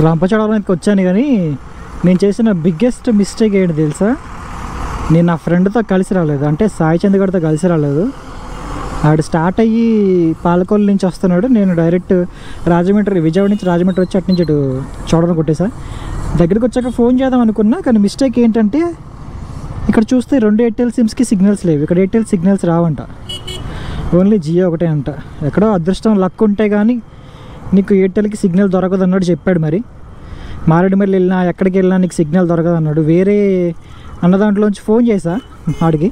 రంపచోడవరానికి వచ్చాను, కానీ నేను చేసిన బిగ్గెస్ట్ మిస్టేక్ ఏంటి తెలుసా? నేను నా ఫ్రెండ్తో కలిసి రాలేదు, అంటే సాయి చంద్రగడ్తో కలిసి రాలేదు. ఆడు స్టార్ట్ అయ్యి పాలకొల్లు నుంచి వస్తున్నాడు, నేను డైరెక్ట్ రాజమండ్రి, విజయవాడ నుంచి రాజమండ్రి వచ్చి అటు నుంచి ఇటు చూడడం కొట్టేసా. దగ్గరికి వచ్చాక ఫోన్ చేద్దాం అనుకున్నా, కానీ మిస్టేక్ ఏంటంటే ఇక్కడ చూస్తే 2 ఎయిర్టెల్ సిమ్స్కి సిగ్నల్స్ లేవు. ఇక్కడ ఎయిర్టెల్ సిగ్నల్స్ రావంట, ఓన్లీ జియో ఒకటే అంట. ఎక్కడో అదృష్టం లక్ ఉంటే కానీ నీకు ఎయిర్టెల్కి సిగ్నల్ దొరకదు అన్నాడు చెప్పాడు. మరి మారేడుమల్లి వెళ్ళినా ఎక్కడికి వెళ్ళినా నీకు సిగ్నల్ దొరకదు అన్నాడు. వేరే అన్న దాంట్లోంచి ఫోన్ చేసా, ఆడికి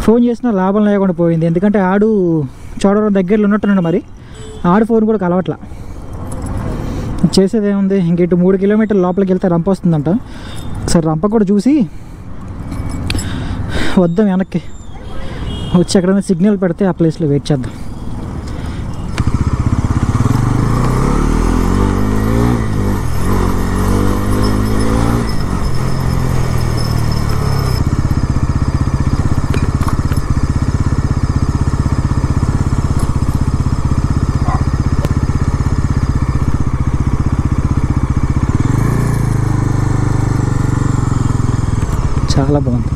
ఫోన్ చేసినా లాభం లేకుండా పోయింది. ఎందుకంటే ఆడు చోడవరం దగ్గరలో ఉన్నట్టున్నాడు, మరి ఆడు ఫోన్ కూడా కలవట్లా. చేసేది ఏముంది, ఇంక ఇటు 3 కిలోమీటర్ల లోపలికి వెళ్తే రంప వస్తుందంట. ఒకసారి రంప కూడా చూసి వద్దాం, వెనక్కి వచ్చి ఎక్కడైనా సిగ్నల్ పెడితే ఆ ప్లేస్లో వెయిట్ చేద్దాం. చాలా బాగుంది.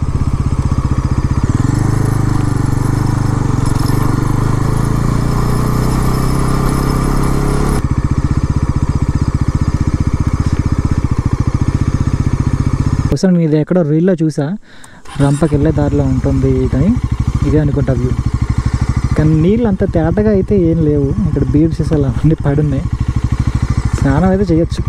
ఒకసారి నేను ఇది ఎక్కడో రీల్లో చూసా, రంపకి వెళ్ళే దారిలో ఉంటుంది కానీ ఇదే అనుకుంటా వ్యూ. కానీ నీళ్ళు అంత తేటగా అయితే ఏం లేవు. ఇక్కడ బీర్ సీసాలు అవన్నీ పడున్నాయి, స్నానం అయితే చేయొచ్చు.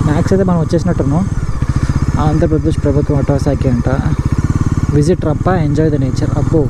మ్యాక్స్ అయితే మనం వచ్చేసినట్టున్నాం. ఆంధ్రప్రదేశ్ ప్రభుత్వం అటవీ శాఖ అంట. Visit Rampa, enjoy the nature. అబ్బో